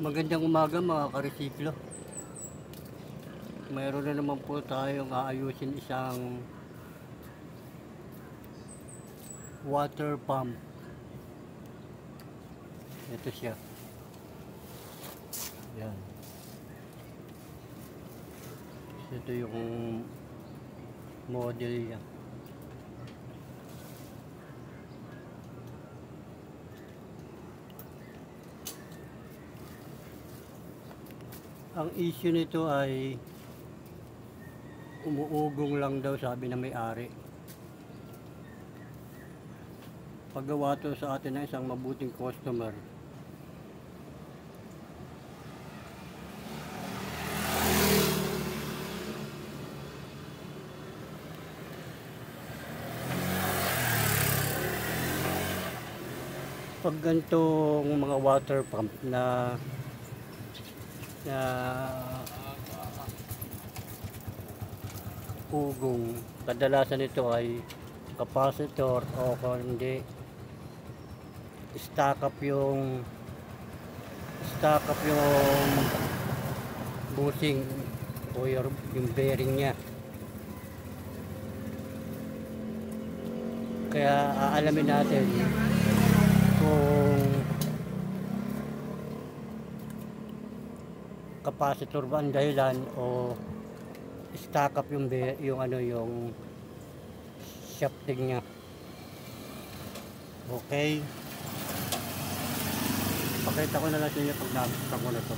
Magandang umaga mga karesiklo. Mayroon na naman po tayong aayusin isang water pump. Ito siya. Yan. Ito yung model niya. Ang issue nito ay umuugong lang daw, sabi na may-ari. Paggawa to sa atin ng isang mabuting customer. Pag ganitong mga water pump na ugong, kadalasan ito ay capacitor o kung hindi stack up yung bushing o yung bearing nya. Kaya aalamin natin kung capacitor ba ang dahilan o stack up yung shafting niya. Okay, pakita ko na lang sa inyo pag nabuksan ko na to.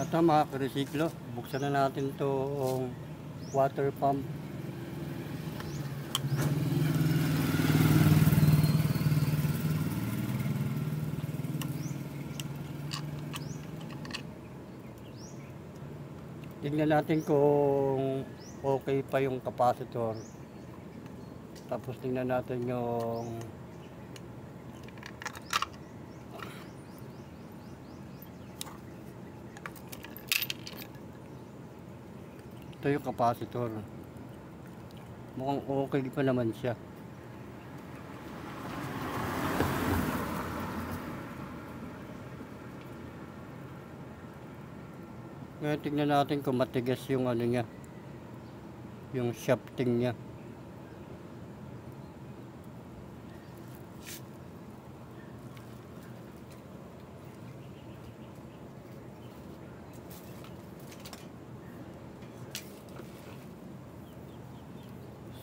Ito mga karesiklo, buksan na natin itong water pump. Tingnan natin kung okay pa yung capacitor. Tapos tingnan natin yung ito yung capacitor. Mukhang okay pa naman siya. Ngayon tingnan natin kung matigas yung niya, yung shafting niya.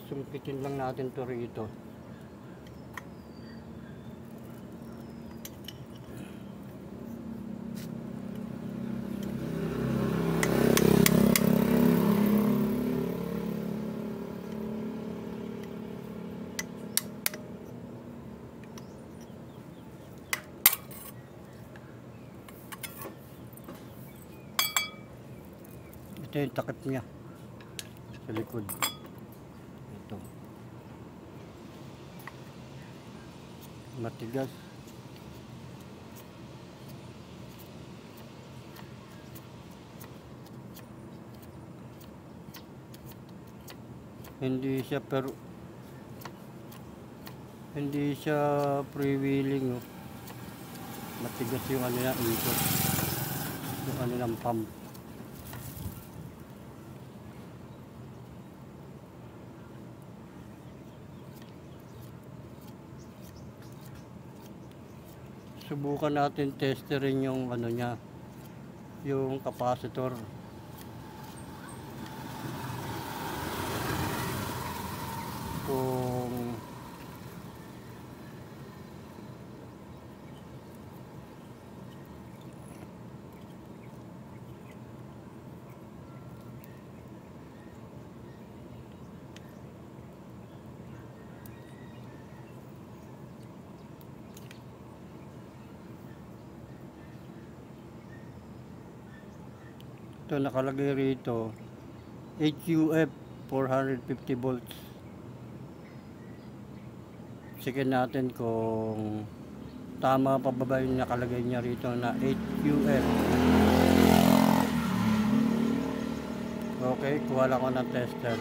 Sumpitin lang natin to rito. Ito yung takip niya sa likod. Ito matigas. Hindi siya freewheeling, oh. Matigas yung niya, input, yung ng pump. Subukan natin testerin yung niya, yung capacitor. Kung ito nakalagay rito HUF 450 volts. Checkin natin kung tama pa ba yung nakalagay niya rito na HUF. Okay, kuha lang ko ng tester.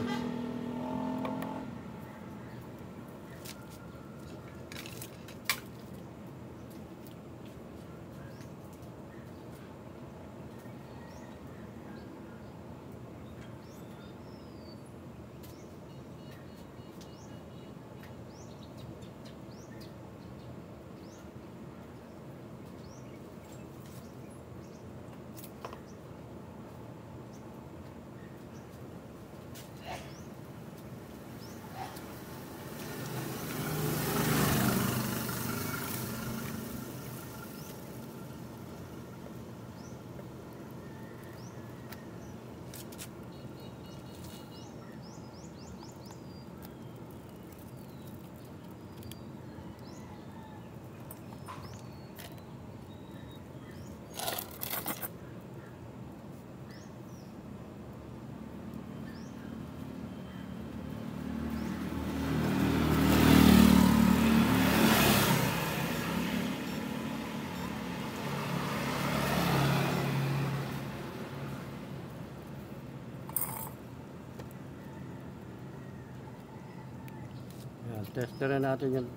Yan, testerin natin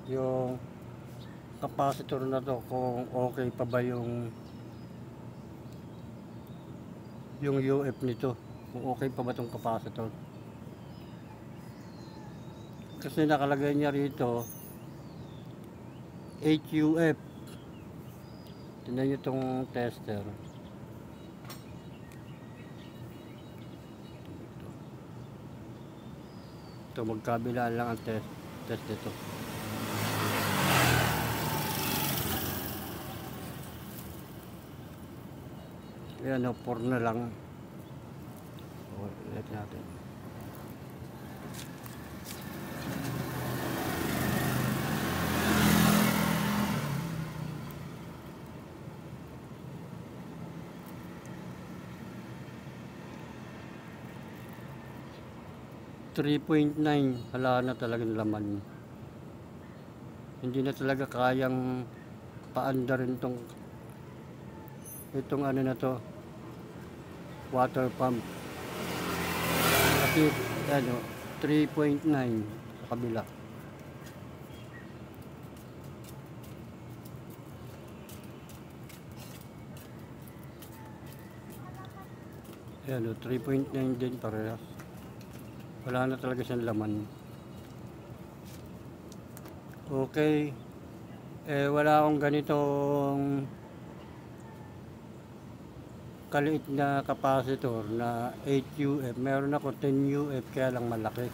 yung capacitor na to kung okay pa ba yung UF nito, kung okay pa ba tong capacitor. Kasi nakalagay niya rito HUF. Tingnan nyo itong tester. Ito, magkabilaan lang ang test nito. Ayan o, 4 na lang. Ulit natin. .9, wala na talagang laman. Hindi na talaga kayang paandarin itong ano na to, water pump. Kasi ano, 3.9 sa kabila. Ayan o, 3.9 din parehas. Wala na talaga siyang laman. Okay. Wala akong ganitong kaliit na capacitor na 8 UF. Meron ako 10 UF kaya lang malaki.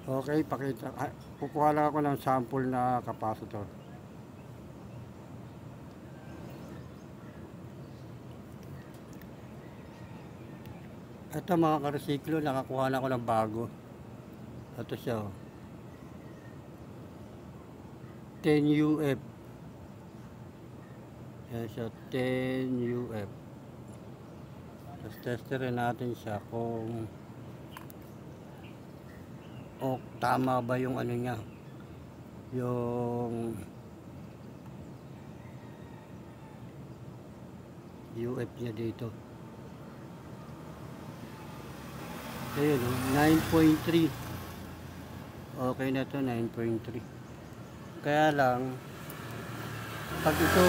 Okay, pakita. Kukuha lang ako ng sample na capacitor. Ito mga karesiklo, nakakuha na ako ng bago. Ito siya. 10 UF. Yan siya, 10 UF. Tapos testerin natin siya kung tama ba yung ano niya, yung UF niya dito. Ayun, 9.3. Okay na to, 9.3. Kaya lang pag ito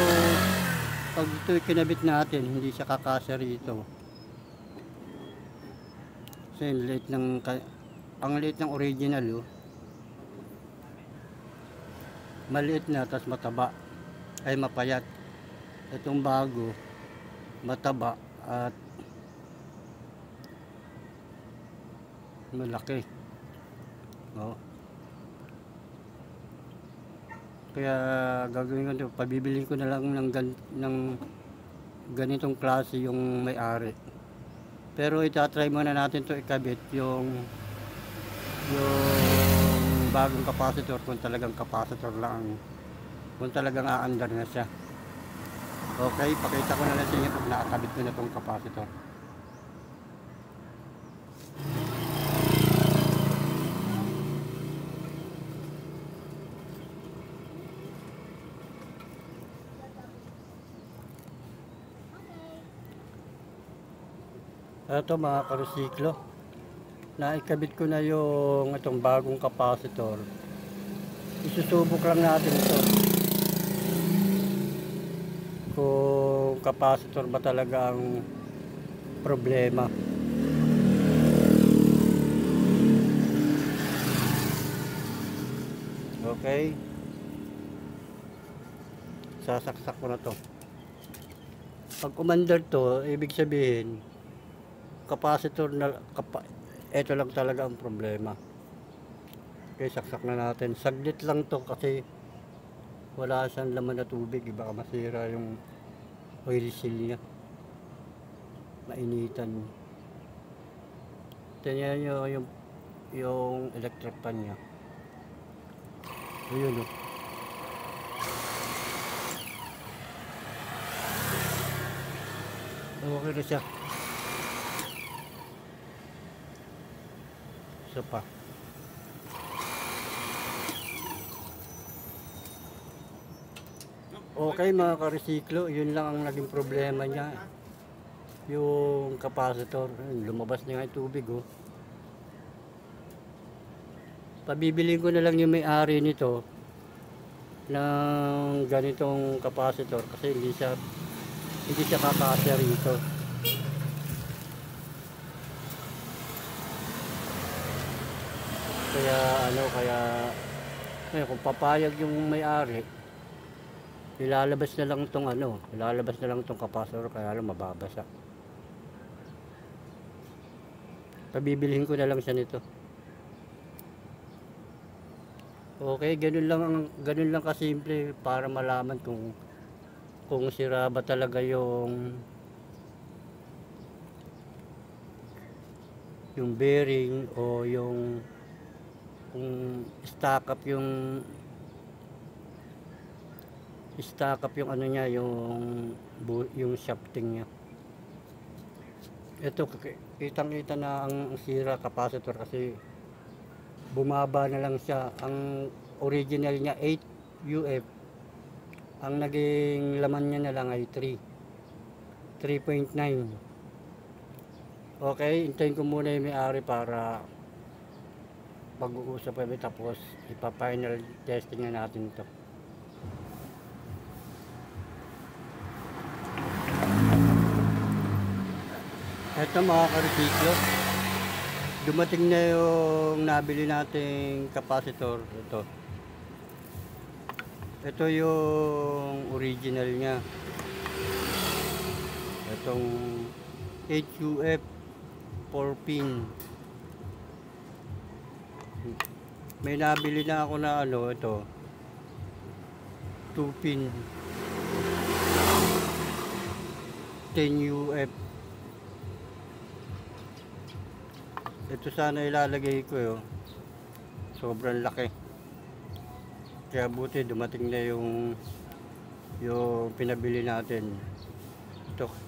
kinabit natin, hindi siya kakasya rito. Kasi ang liit ng original, maliit na, tas mataba, ay mapayat. Itong bago, mataba at malaki. Kaya gagawin ko ito, pabibilin ko na lang ng ganitong klase yung may-ari. Pero itatry muna natin to ikabit yung bagong capacitor, kung talagang capacitor lang, kung talagang aandar na siya. Okay, pakita ko na lang sa inyo kung nakakabit ko na itong capacitor. Ito mga karesiklo, naikabit ko na yung itong bagong capacitor. Isusubok lang natin ito kung capacitor ba talaga ang problema. Okay, sasaksak ko na to. Pag umandar to, ibig sabihin capacitor na ito lang talaga ang problema. Okay, saksak na natin. Saglit lang to kasi wala siyang laman na tubig. Baka masira yung oil seal niya. Mainitan. Tingnan nyo yung electric pan niya. Ayun, oh. Okay na siya. Isa pa. Okay mga karesiklo, yun lang ang naging problema niya. Yung capacitor, lumabas na nga yung tubig, oh. Pabibilin ko na lang yung may-ari nito ng ganitong capacitor kasi hindi siya kakasya rito. Kaya kung papayag yung may-ari, ilalabas na lang tong capacitor, kaya lang mababasa. Pabibilhin ko na lang siya nito. Okay, ganun lang kasimple para malaman kung sira ba talaga yung bearing o kung stack up yung ano niya, yung shafting niya. Ito, kitang-kita na ang sira capacitor kasi bumaba na lang siya. Ang original niya 8 UF, ang naging laman niya na lang ay 3.9. Okay, hintayin ko muna yung may-ari para pag-uusap kami, tapos ipa-final testing na natin ito. Ito mga karesiklo, dumating na yung nabili nating capacitor. Ito yung original niya. Itong 8 UF 4 pin. May nabili na ako na ito 2 pin 10 UF. Ito sana ilalagay ko yun. Sobrang laki. Kaya buti dumating na yung pinabili natin.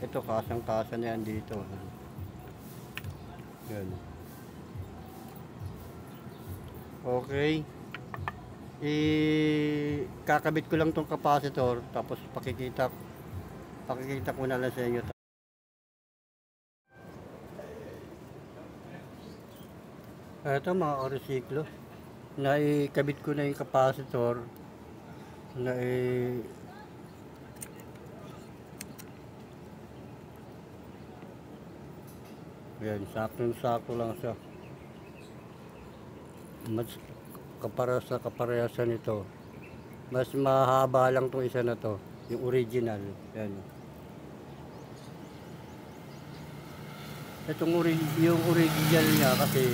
Ito kasang-kasa na yan dito. Yan. Okay. Kakabit ko lang tong capacitor, tapos pakikita ko na lang sa inyo. Ito mga karesiklo, naikabit ko na yung capacitor, yan, saktong-sakto lang siya. Mas kaparehasan nito, mas mahaba lang tong isa na to, yung original. Yan. Yung original niya kasi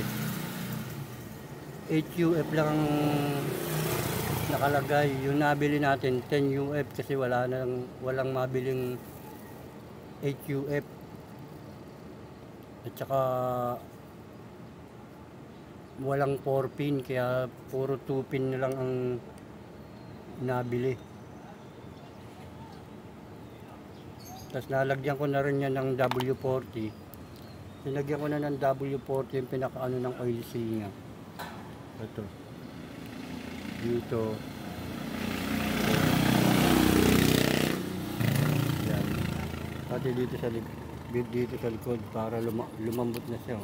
8 UF lang ang nakalagay. Yung nabili natin 10 UF kasi walang mabiling 8 UF. At saka walang 4 pin, kaya puro 2 pin na lang ang nabili. Tapos nalagyan ko na rin yan ng W40. Sinagyan ko na ng W40 yung pinakaano ng oil seal niya. Ito dito, yan, pati dito sa likod para lumambot na siya.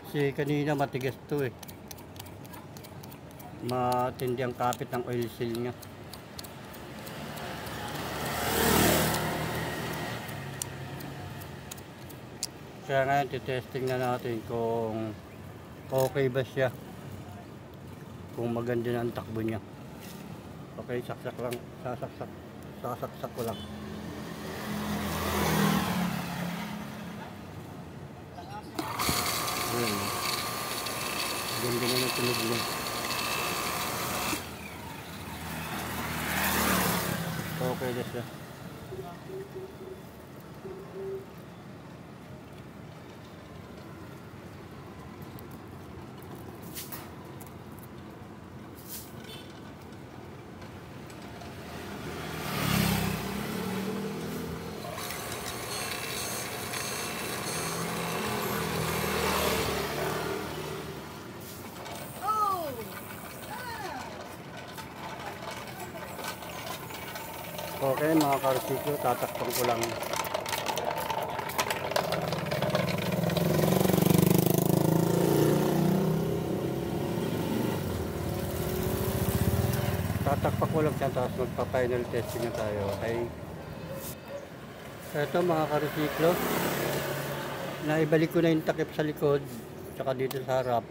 Kasi kanina matigas to matindi ang kapit ng oil seal niya. Kaya ngayon titesting na natin kung okay ba siya, kung maganda na ang takbo niya. Okay, sasaksak ko lang. tunog niya. Okay na siya. Okay mga karsiklo, tatakpan ko lang. Tatakpan ko lang siya, tapos magpa-final testing na tayo. Okay. Ito mga karsiklo, naibalik ko na yung takip sa likod, tsaka dito sa harap.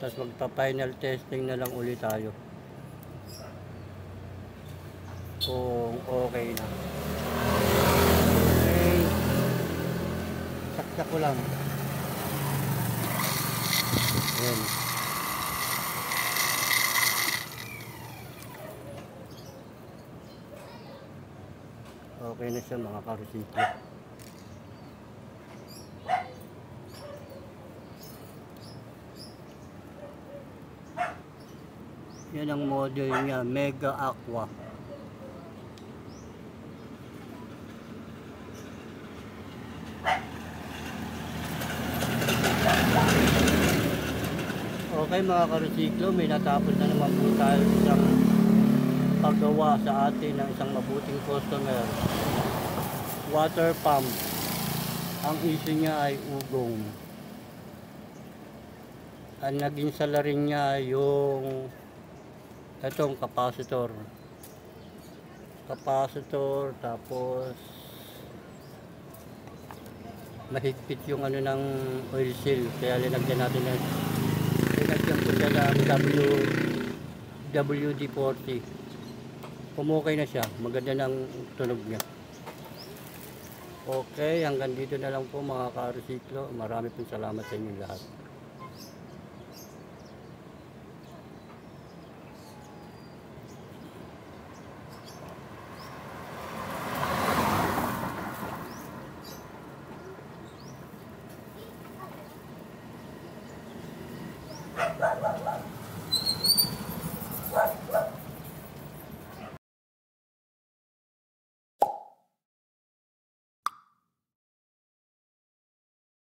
Tapos magpa-final testing na lang ulit tayo. Kung okay na. Okay. Saksak ko lang. Ayan. Okay na siya mga karusito. Yan ang model niya, Mega Aqua. Okay mga karusiklo, may natapos na naman po tayo isang paggawa sa atin ng isang mabuting customer. Water pump. Ang issue niya ay ugong. Ang naging sala rin niya yung itong capacitor. Tapos mahigpit yung ano ng oil seal, kaya linagyan natin ng ko siya ng WD-40. Pumukay na siya, maganda ng tunog niya. Okay, hanggang dito na lang po mga karusiklo. Marami pong salamat sa inyo lahat.